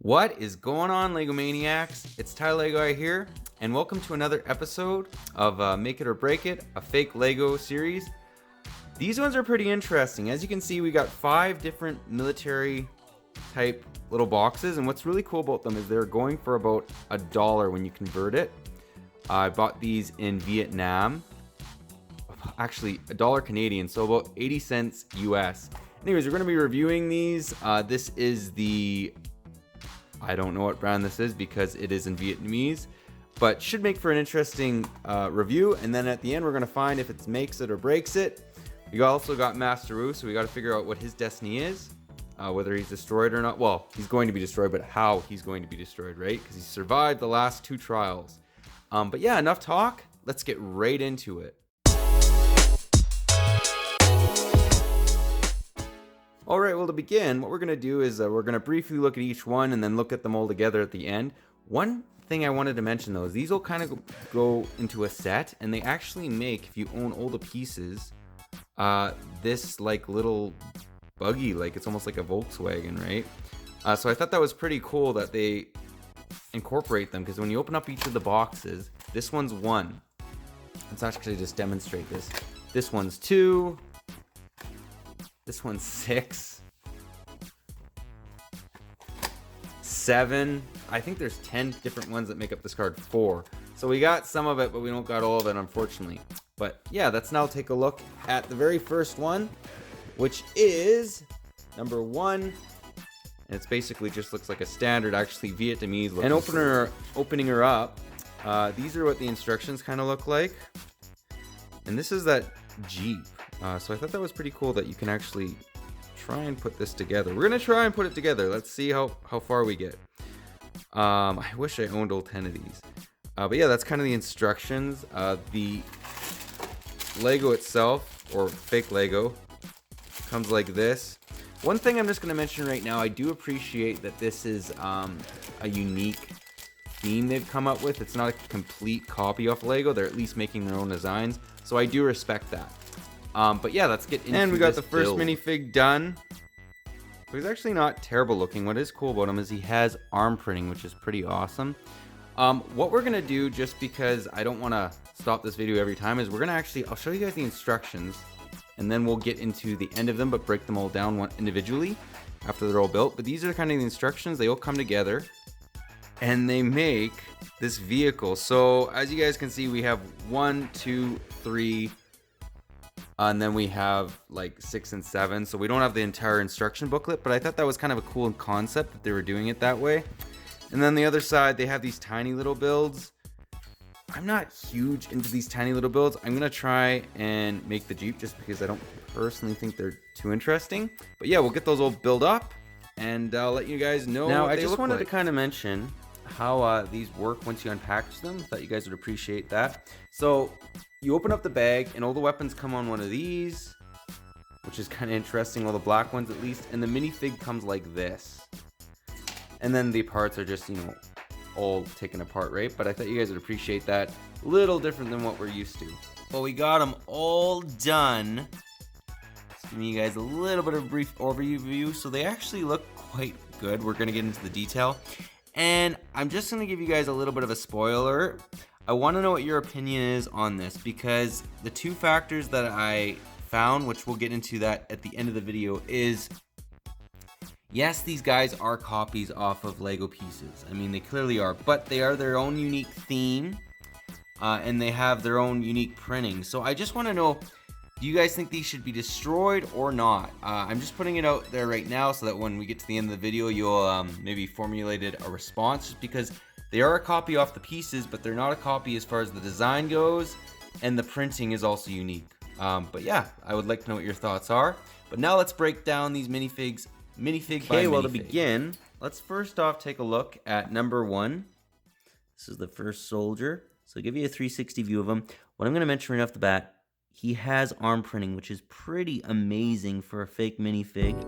What is going on, LEGO Maniacs? It's Ty Lego here, and welcome to another episode of Make It or Break It, a fake LEGO series. These ones are pretty interesting. As you can see, we got 5 different military type little boxes, and what's really cool about them is they're going for about $1 when you convert it. I bought these in Vietnam. Actually, $1 Canadian, so about 80 cents US. Anyways, we're going to be reviewing these. This is the... I don't know what brand this is because it is in Vietnamese, but should make for an interesting review. And then at the end, we're going to find if it makes it or breaks it. We also got Master Wu, so we got to figure out what his destiny is, whether he's destroyed or not. Well, he's going to be destroyed, but how he's going to be destroyed, right? Because he survived the last 2 trials. But yeah, enough talk. Let's get right into it. Alright, well, to begin, what we're going to do is we're going to briefly look at each one and then look at them all together at the end. One thing I wanted to mention, though, is these will kind of go into a set, and they actually make, if you own all the pieces, this, like, little buggy, like, it's almost like a Volkswagen, right? So I thought that was pretty cool that they incorporate them, because when you open up each of the boxes, this one's 1. Let's actually just demonstrate this. This one's 2. This one's 6, 7. I think there's 10 different ones that make up this card. 4. So we got some of it, but we don't got all of it, unfortunately. But yeah, let's now take a look at the very first one, which is number 1. And it's basically just looks like a standard, actually Vietnamese look. And opening her up, these are what the instructions kind of look like. And this is that Jeep. So I thought that was pretty cool that you can actually try and put this together. We're going to try and put it together. Let's see how far we get. I wish I owned all 10 of these. But yeah, that's kind of the instructions. The Lego itself, or fake Lego, comes like this. One thing I'm just going to mention right now, I do appreciate that this is a unique theme they've come up with. It's not a complete copy of Lego. They're at least making their own designs. So I do respect that. But yeah, let's get into this. And we got the first minifig done. So he's actually not terrible looking. What is cool about him is he has arm printing, which is pretty awesome. What we're going to do, just because I don't want to stop this video every time, is we're going to actually, I'll show you guys the instructions, and then we'll get into the end of them, but break them all down individually after they're all built. But these are kind of the instructions. They all come together, and they make this vehicle. So as you guys can see, we have 1, 2, 3, and then we have like 6 and 7. So we don't have the entire instruction booklet, but I thought that was kind of a cool concept that they were doing it that way. And then the other side, they have these tiny little builds. I'm not huge into these tiny little builds. I'm gonna try and make the Jeep just because I don't personally think they're too interesting. But yeah, we'll get those all built up, and I'll let you guys know. Now, I just wanted to kind of mention how these work once you unpackage them. Thought you guys would appreciate that. So you open up the bag, and all the weapons come on one of these, which is kind of interesting, all the black ones at least, and the minifig comes like this. And then the parts are just, you know, all taken apart, right? But I thought you guys would appreciate that. A little different than what we're used to. Well, we got them all done. Just giving you guys a little bit of a brief overview. So they actually look quite good. We're going to get into the detail. And I'm just going to give you guys a little bit of a spoiler. I want to know what your opinion is on this, because the 2 factors that I found, which we'll get into that at the end of the video, is yes, these guys are copies off of Lego pieces. I mean, they clearly are, but they are their own unique theme, and they have their own unique printing. So I just want to know, do you guys think these should be destroyed or not? I'm just putting it out there right now so that when we get to the end of the video, you'll maybe formulated a response, just because they are a copy off the pieces, but they're not a copy as far as the design goes, and the printing is also unique. But yeah, I would like to know what your thoughts are. But now let's break down these minifigs, minifig by minifig. Well, to begin, let's first off take a look at number 1. This is the first soldier. So I'll give you a 360 view of him. What I'm going to mention right off the bat, he has arm printing, which is pretty amazing for a fake minifig.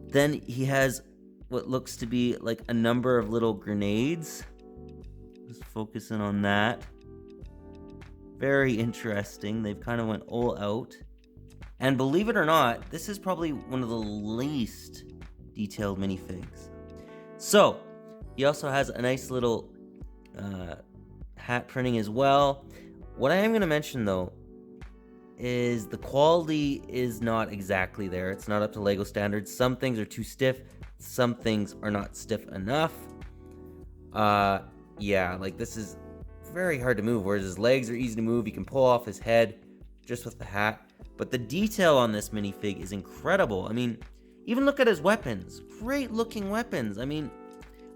Then he has what looks to be like a number of little grenades. Just focusing on that. Very interesting. They've kind of went all out. And believe it or not, this is probably one of the least detailed minifigs. So, He also has a nice little hat printing as well. What I am going to mention though is the quality is not exactly there. It's not up to LEGO standards. Some things are too stiff, some things are not stiff enough. Yeah, like this is very hard to move, whereas his legs are easy to move. He can pull off his head just with the hat. But the detail on this minifig is incredible. I mean, even look at his weapons. Great looking weapons. I mean,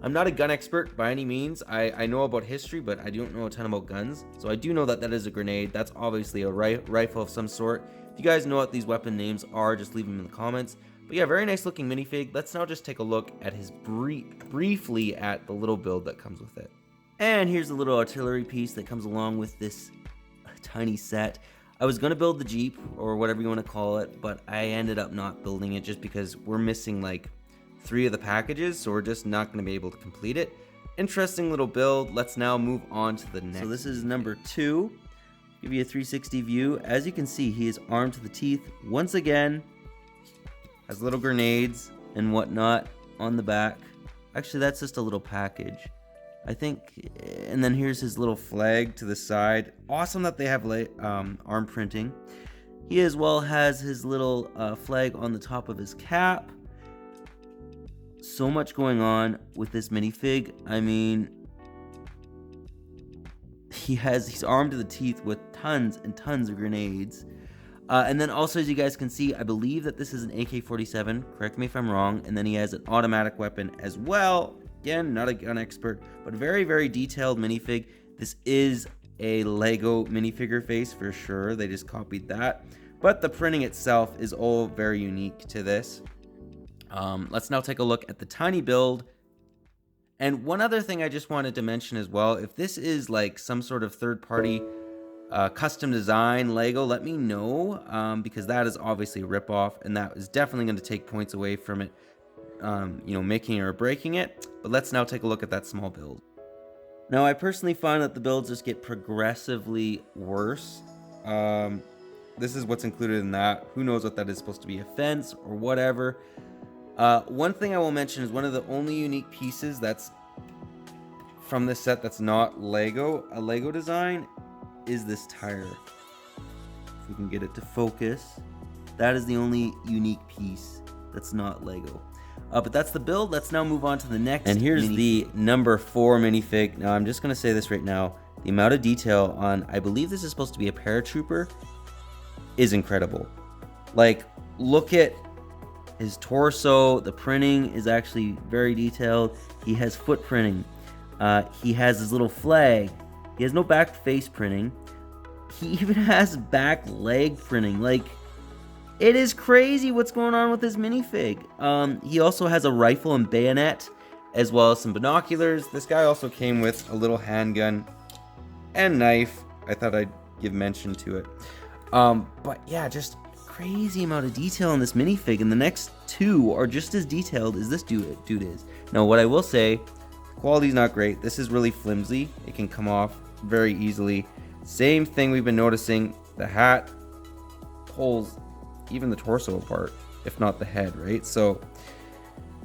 I'm not a gun expert by any means. I know about history, but I don't know a ton about guns. So I do know that that is a grenade. That's obviously a rifle of some sort. If you guys know what these weapon names are, just leave them in the comments. But yeah, very nice looking minifig. Let's now just take a look at his briefly at the little build that comes with it. And here's the little artillery piece that comes along with this tiny set. I was going to build the Jeep, or whatever you want to call it, but I ended up not building it just because we're missing like 3 of the packages, so we're just not going to be able to complete it. Interesting little build. Let's now move on to the next. So this is number 2. Give you a 360 view. As you can see, he is armed to the teeth once again. Has little grenades and whatnot on the back. Actually, that's just a little package, I think. And then here's his little flag to the side. Awesome that they have arm printing. He as well has his little flag on the top of his cap. So much going on with this minifig. I mean, he's armed to the teeth with tons and tons of grenades. And then also, as you guys can see, I believe that this is an AK-47. Correct me if I'm wrong. And then he has an automatic weapon as well. Again, not a gun expert, but very, very detailed minifig. This is a LEGO minifigure face for sure. They just copied that. But the printing itself is all very unique to this. Let's now take a look at the tiny build. And one other thing I just wanted to mention as well, if this is like some sort of third-party custom design LEGO, let me know, because that is obviously a ripoff, and that is definitely going to take points away from it, making or breaking it. But let's now take a look at that small build. Now, I personally find that the builds just get progressively worse. This is what's included in that. Who knows what that is supposed to be, a fence or whatever. One thing I will mention is one of the only unique pieces that's from this set that's not a LEGO design, is this tire. If we can get it to focus, that is the only unique piece that's not LEGO. But that's the build. Let's now move on to the next. And here's the number 4 minifig. Now I'm just gonna say this right now. The amount of detail on, I believe this is supposed to be a paratrooper, is incredible. Like, look at his torso. The printing is actually very detailed. He has foot printing. He has his little flag. He has no back face printing. He even has back leg printing. Like, it is crazy what's going on with this minifig. He also has a rifle and bayonet, as well as some binoculars. This guy also came with a little handgun and knife. I thought I'd give mention to it. But yeah, just crazy amount of detail in this minifig, and the next 2 are just as detailed as this dude is. Now, what I will say, quality's not great. This is really flimsy. It can come off very easily. Same thing we've been noticing. The hat pulls even the torso apart, if not the head, right? So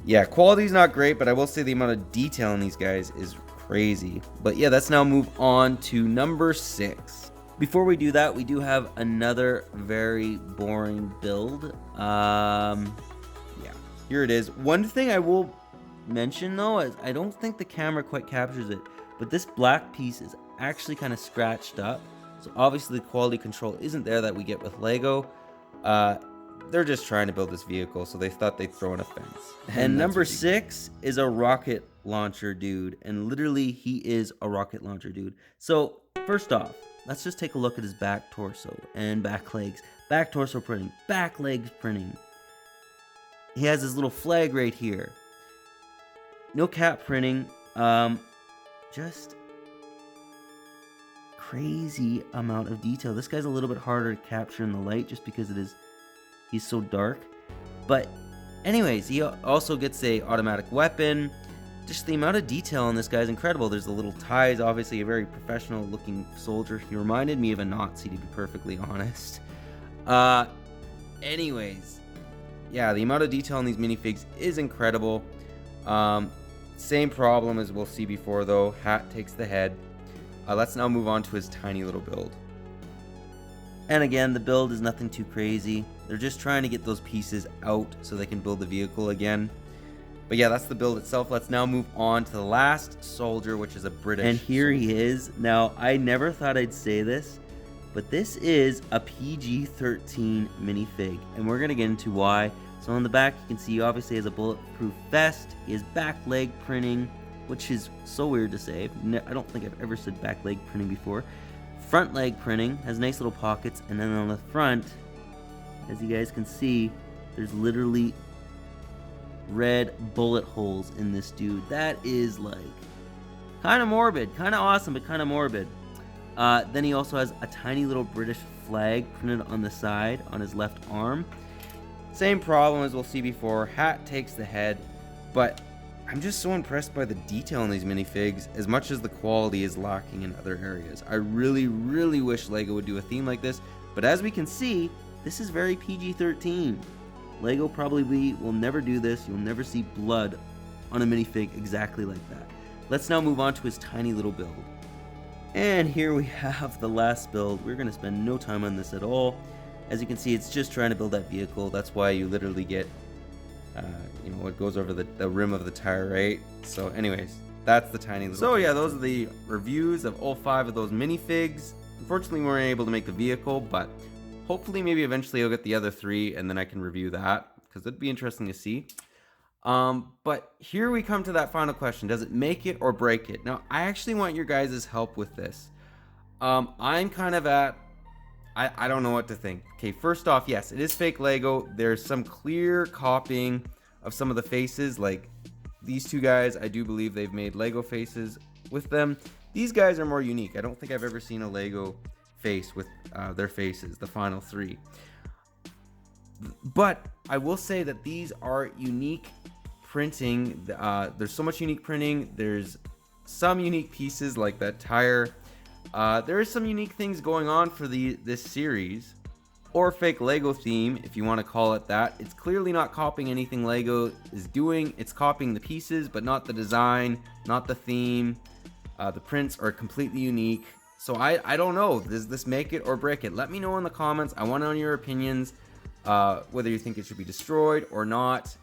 yeah, quality's not great, but I will say the amount of detail in these guys is crazy. But yeah, let's now move on to number 6. Before we do that, we do have another very boring build. Yeah, here it is. One thing I will mention though is I don't think the camera quite captures it, but this black piece is actually kind of scratched up. So obviously the quality control isn't there that we get with LEGO. They're just trying to build this vehicle, so they thought they'd throw in a fence. And number 6 is a rocket launcher dude, and literally he is a rocket launcher dude. So first off, let's just take a look at his back torso and back legs. Back torso printing, back legs printing. He has his little flag right here. No cap printing. Just crazy amount of detail. This guy's a little bit harder to capture in the light just because he's so dark. But anyways, he also gets a automatic weapon. Just the amount of detail on this guy is incredible. There's the little ties, obviously a very professional looking soldier. He reminded me of a Nazi, to be perfectly honest. Anyways, yeah, the amount of detail on these minifigs is incredible. Same problem as we'll see before though. Hat takes the head. Let's now move on to his tiny little build. And again, the build is nothing too crazy. They're just trying to get those pieces out so they can build the vehicle again. But yeah, that's the build itself. Let's now move on to the last soldier, which is a British And here soldier. he is. Now, I never thought I'd say this, but this is a PG-13 minifig, and we're going to get into why. So on the back, you can see he obviously has a bulletproof vest. He has back leg printing, which is so weird to say. I don't think I've ever said back leg printing before. Front leg printing, has nice little pockets, and then on the front, as you guys can see, there's literally red bullet holes in this dude. That is like kind of morbid, kind of awesome, but kind of morbid. Then he also has a tiny little British flag printed on the side on his left arm. Same problem as we'll see before. Hat takes the head, but I'm just so impressed by the detail in these minifigs, as much as the quality is lacking in other areas. I really, really wish LEGO would do a theme like this, but as we can see, this is very PG-13. LEGO probably will never do this. You'll never see blood on a minifig exactly like that. Let's now move on to his tiny little build. And here we have the last build. We're going to spend no time on this at all. As you can see, it's just trying to build that vehicle. That's why you literally get, what goes over the rim of the tire, right? So anyways, that's the tiny little. So yeah, those are the reviews of all 5 of those minifigs. Unfortunately, we weren't able to make the vehicle, but hopefully maybe eventually I'll get the other 3 and then I can review that, because it'd be interesting to see. But here we come to that final question. Does it make it or break it? Now, I actually want your guys' help with this. I'm kind of at, I don't know what to think. Okay, first off, yes, it is fake Lego. There's some clear copying of some of the faces. Like these 2 guys, I do believe they've made Lego faces with them. These guys are more unique. I don't think I've ever seen a Lego face with their faces, the final 3. But I will say that these are unique printing. There's so much unique printing. There's some unique pieces like that tire. There is some unique things going on for this series, or fake Lego theme, if you want to call it that. It's clearly not copying anything Lego is doing. It's copying the pieces, but not the design, not the theme. The prints are completely unique. So I don't know. Does this make it or break it? Let me know in the comments. I want to know your opinions, whether you think it should be destroyed or not,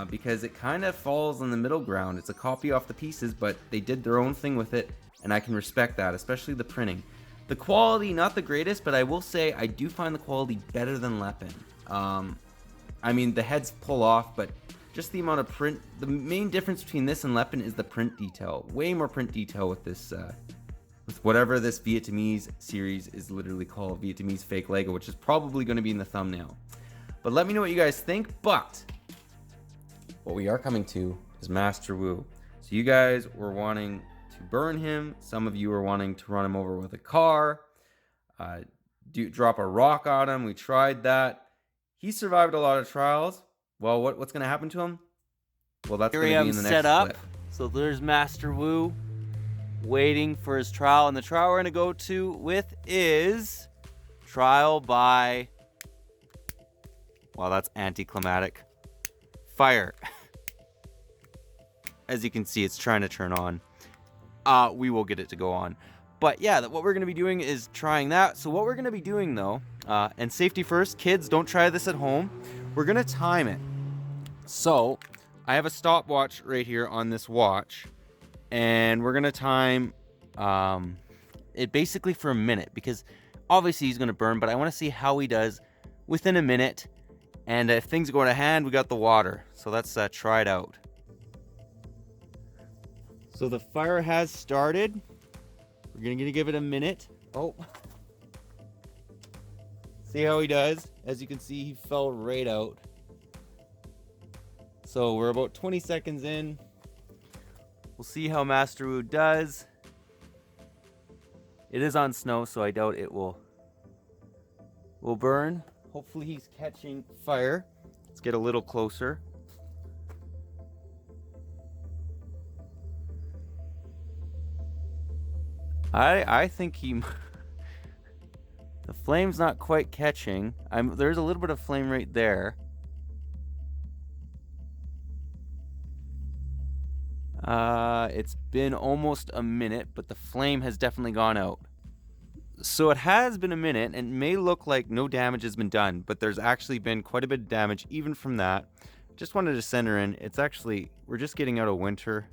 because it kind of falls in the middle ground. It's a copy off the pieces, but they did their own thing with it, and I can respect that, especially the printing. The quality, not the greatest, but I will say I do find the quality better than Lepin. I mean, the heads pull off, but just the amount of print. The main difference between this and Lepin is the print detail. Way more print detail with this, with whatever this Vietnamese series is literally called, Vietnamese fake Lego, which is probably going to be in the thumbnail. But let me know what you guys think. But what we are coming to is Master Wu. So you guys were wanting to burn him. Some of you were wanting to run him over with a car, drop a rock on him. We tried that. He survived a lot of trials. Well, what's going to happen to him? Well, that's going to be in the next set up. clip. So there's Master Wu waiting for his trial, and the trial we're going to go to with is trial by, well, that's anticlimactic, fire. As you can see, it's trying to turn on. We will get it to go on. But yeah, what we're going to be doing is trying that. So what we're going to be doing though, and safety first, kids, don't try this at home. We're going to time it. So I have a stopwatch right here on this watch, and we're going to time it basically for a minute, because obviously he's going to burn, but I want to see how he does within a minute. And if things go to hand, we got the water. So let's try it out. So the fire has started. We're gonna give it a minute. Oh. See how he does? As you can see, he fell right out. So we're about 20 seconds in. We'll see how Master Wu does. It is on snow, so I doubt it will burn. Hopefully he's catching fire. Let's get a little closer. I think the flame's not quite catching. There's a little bit of flame right there. It's been almost a minute, but the flame has definitely gone out. So it has been a minute, and it may look like no damage has been done, but there's actually been quite a bit of damage even from that. Just wanted to center in. It's actually, we're just getting out of winter.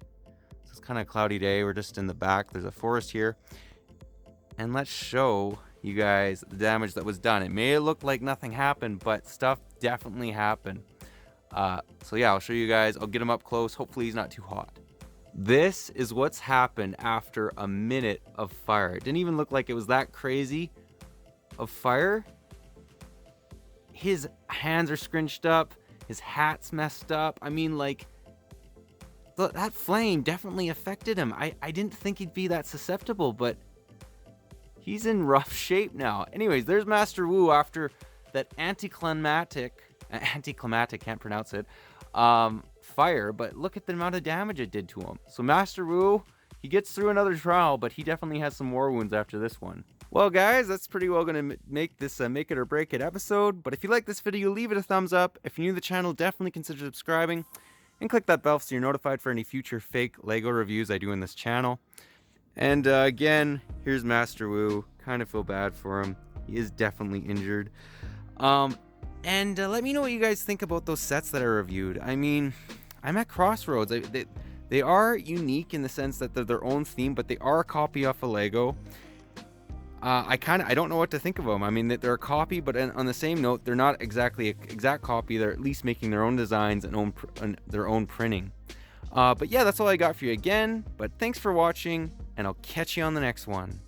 It's kind of a cloudy day. We're just in the back. There's a forest here. And let's show you guys the damage that was done. It may look like nothing happened, but stuff definitely happened. So yeah, I'll show you guys. I'll get him up close. Hopefully he's not too hot. This is what's happened after a minute of fire. It didn't even look like it was that crazy of fire. His hands are scrunched up. His hat's messed up. I mean, like, that flame definitely affected him. I didn't think he'd be that susceptible, but he's in rough shape now. Anyways, there's Master Wu after that anticlimactic, can't pronounce it, fire, but look at the amount of damage it did to him. So Master Wu, he gets through another trial, but he definitely has some war wounds after this one. Well guys, that's pretty well gonna make this make it or break it episode. But if you like this video, leave it a thumbs up. If you're new to the channel, definitely consider subscribing and click that bell so you're notified for any future fake Lego reviews I do in this channel. And again, here's Master Wu. Kind of feel bad for him. He is definitely injured. And let me know what you guys think about those sets that I reviewed. I mean, I'm at crossroads. They are unique in the sense that they're their own theme, but they are a copy off of Lego. I don't know what to think of them. I mean, they're a copy, but on the same note, they're not exactly an exact copy. They're at least making their own designs and their own printing. But yeah, that's all I got for you again. But thanks for watching, and I'll catch you on the next one.